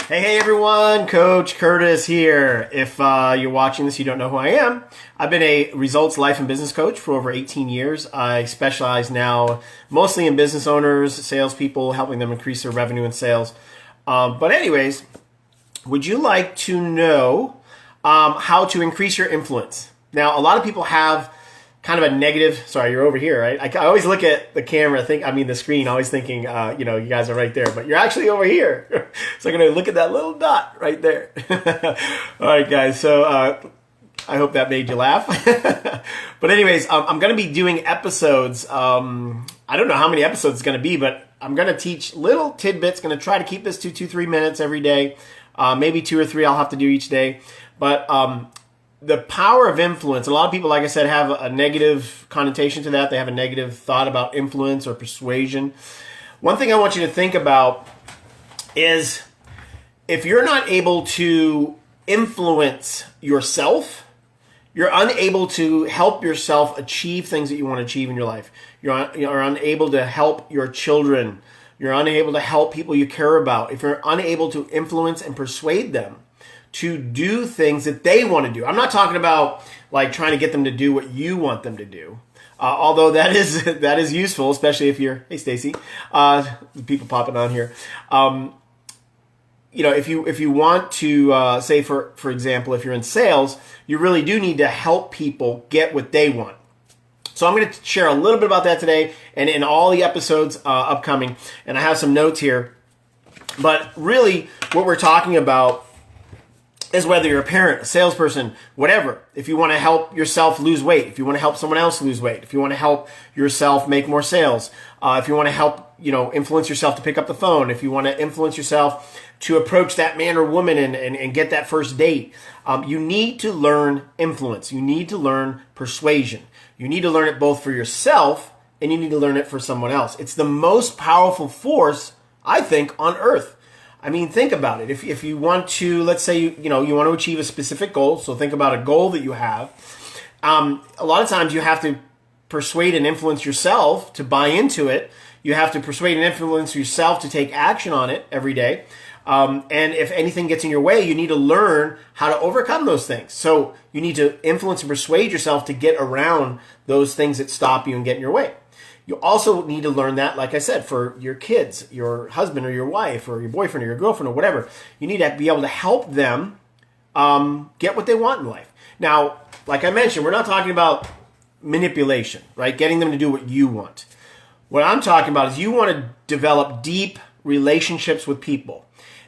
Hey everyone, Coach Curtis here. If you're watching this, you don't know who I am. I've been a results life and business coach for over 18 years. I specialize now mostly in business owners, salespeople, helping them increase their revenue and sales. But anyways, would you like to know how to increase your influence? Now, a lot of people have kind of a negative, sorry, you're over here, right? I always look at the camera, the screen, always thinking, you guys are right there, but you're actually over here. So I'm going to look at that little dot right there. All right, guys, so I hope that made you laugh. But anyways, I'm going to be doing episodes. I don't know how many episodes it's going to be, but I'm going to teach little tidbits, going to try to keep this to 2-3 minutes every day. Maybe 2 or 3 I'll have to do each day. But the power of influence, a lot of people, like I said, have a negative connotation to that. They have a negative thought about influence or persuasion. One thing I want you to think about is if you're not able to influence yourself, you're unable to help yourself achieve things that you want to achieve in your life. You're unable to help your children. You're unable to help people you care about. If you're unable to influence and persuade them to do things that they want to do. I'm not talking about like trying to get them to do what you want them to do. Although that is useful, especially if you're, hey Stacy, people popping on here. If you want to say for example, if you're in sales, you really do need to help people get what they want. So I'm going to share a little bit about that today and in all the episodes upcoming. And I have some notes here. But really what we're talking about is whether you're a parent, a salesperson, whatever. If you want to help yourself lose weight, if you want to help someone else lose weight, if you want to help yourself make more sales, if you want to help, influence yourself to pick up the phone, if you want to influence yourself to approach that man or woman and get that first date, you need to learn influence. You need to learn persuasion. You need to learn it both for yourself and you need to learn it for someone else. It's the most powerful force, I think, on earth. I mean, think about it. If you want to, let's say, you want to achieve a specific goal. So think about a goal that you have. A lot of times you have to persuade and influence yourself to buy into it. You have to persuade and influence yourself to take action on it every day. And if anything gets in your way, you need to learn how to overcome those things. So you need to influence and persuade yourself to get around those things that stop you and get in your way. You also need to learn that, like I said, for your kids, your husband or your wife or your boyfriend or your girlfriend or whatever. You need to be able to help them get what they want in life. Now, like I mentioned, we're not talking about manipulation, right? Getting them to do what you want. What I'm talking about is you want to develop deep relationships with people.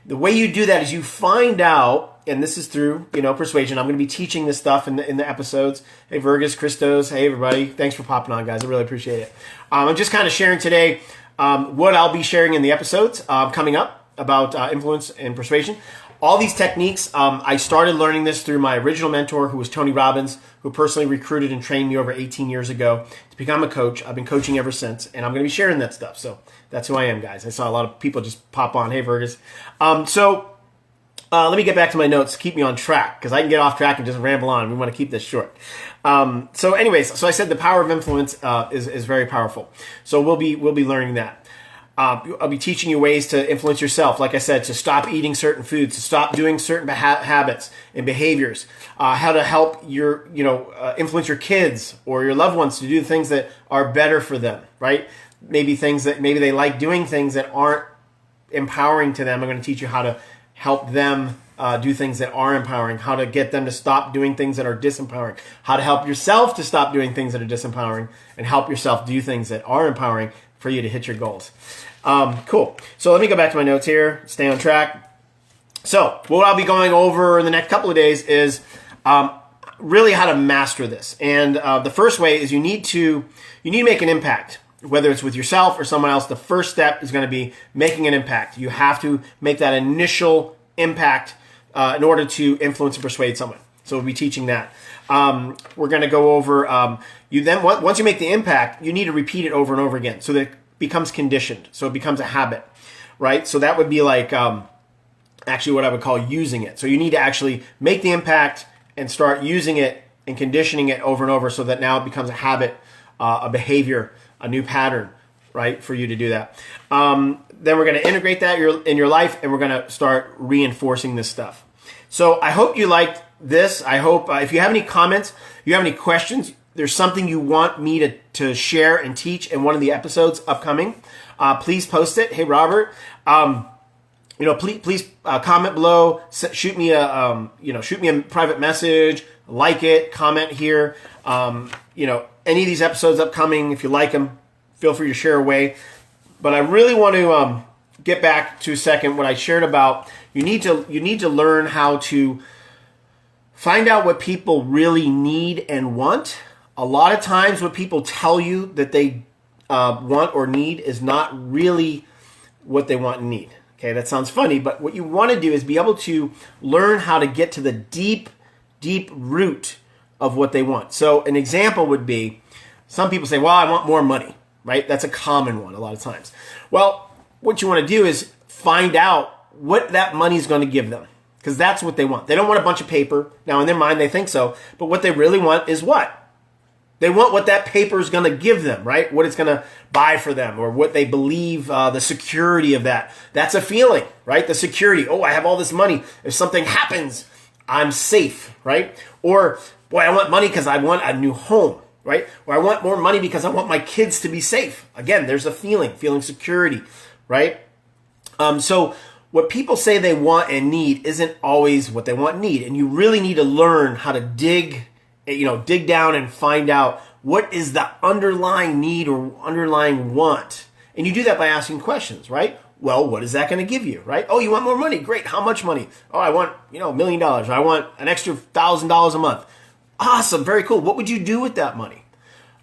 The way you do that is you find out, and this is through, persuasion. I'm going to be teaching this stuff in the episodes. Hey, Virgus, Christos. Hey, everybody. Thanks for popping on, guys. I really appreciate it. I'm just kind of sharing today what I'll be sharing in the episodes coming up about influence and persuasion. All these techniques, I started learning this through my original mentor, who was Tony Robbins, who personally recruited and trained me over 18 years ago to become a coach. I've been coaching ever since, and I'm going to be sharing that stuff. So that's who I am, guys. I saw a lot of people just pop on. Hey, Virgus. Let me get back to my notes to keep me on track, because I can get off track and just ramble on. We want to keep this short. So I said the power of influence is very powerful. So we'll be learning that. I'll be teaching you ways to influence yourself, like I said, to stop eating certain foods, to stop doing certain habits and behaviors, how to help influence your kids or your loved ones to do things that are better for them, right? Maybe they like doing things that aren't empowering to them. I'm going to teach you how to help them do things that are empowering, how to get them to stop doing things that are disempowering, how to help yourself to stop doing things that are disempowering and help yourself do things that are empowering for you to hit your goals. Cool. So let me go back to my notes here, stay on track. So what I'll be going over in the next couple of days is really how to master this. And the first way is you need to make an impact. Whether it's with yourself or someone else, the first step is going to be making an impact. You have to make that initial impact in order to influence and persuade someone. So we'll be teaching that. We're going to go over, once you make the impact, you need to repeat it over and over again so that it becomes conditioned. So it becomes a habit, right? So that would be like actually what I would call using it. So you need to actually make the impact and start using it and conditioning it over and over so that now it becomes a habit, a behavior, a new pattern, right, for you to do that. Then we're going to integrate that in your life, and we're going to start reinforcing this stuff. So I hope you liked this. I hope if you have any comments, you have any questions, there's something you want me to share and teach in one of the episodes upcoming, please post it. Hey, Robert, please comment below. Shoot me a private message. Like it. Comment here. Any of these episodes upcoming, if you like them, feel free to share away. But I really want to get back to a second what I shared about. You need to learn how to find out what people really need and want. A lot of times what people tell you that they want or need is not really what they want and need. Okay, that sounds funny, but what you want to do is be able to learn how to get to the deep, deep root of what they want. So an example would be, some people say, well, I want more money, right? That's a common one a lot of times. Well, what you want to do is find out what that money is going to give them, because that's what they want. They don't want a bunch of paper. Now, in their mind, they think so, but what they really want is what? They want what that paper is going to give them, right? What it's going to buy for them, or what they believe, the security of that. That's a feeling, right? The security. Oh, I have all this money. If something happens, I'm safe, right? Or, boy, I want money because I want a new home, right? Or I want more money because I want my kids to be safe. Again, there's a feeling security, right? So what people say they want and need isn't always what they want and need. And you really need to learn how to dig down and find out what is the underlying need or underlying want. And you do that by asking questions, right? Well, what is that going to give you, right? Oh, you want more money? Great. How much money? Oh, I want, $1 million. I want an extra $1,000 a month. Awesome. Very cool. What would you do with that money?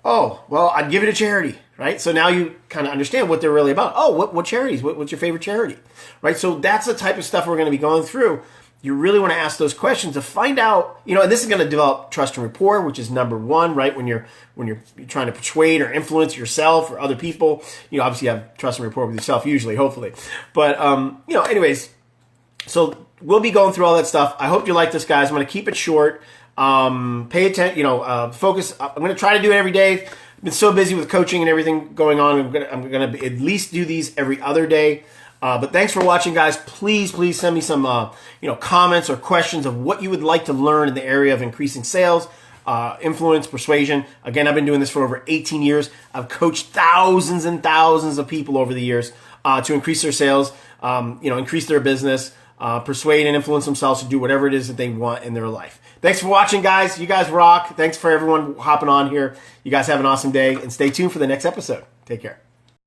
Oh, well, I'd give it to charity, right? So now you kind of understand what they're really about. Oh, what charities? What's your favorite charity, right? So that's the type of stuff we're going to be going through. You really want to ask those questions to find out, and this is going to develop trust and rapport, which is number one, right? When you're trying to persuade or influence yourself or other people, obviously you have trust and rapport with yourself usually, hopefully. But, anyways, so we'll be going through all that stuff. I hope you like this, guys. I'm going to keep it short. Pay attention, focus. I'm going to try to do it every day. I've been so busy with coaching and everything going on. I'm going to at least do these every other day. But thanks for watching, guys. Please send me some, comments or questions of what you would like to learn in the area of increasing sales, influence, persuasion. Again, I've been doing this for over 18 years. I've coached thousands and thousands of people over the years to increase their sales, increase their business, persuade and influence themselves to do whatever it is that they want in their life. Thanks for watching, guys. You guys rock. Thanks for everyone hopping on here. You guys have an awesome day, and stay tuned for the next episode. Take care.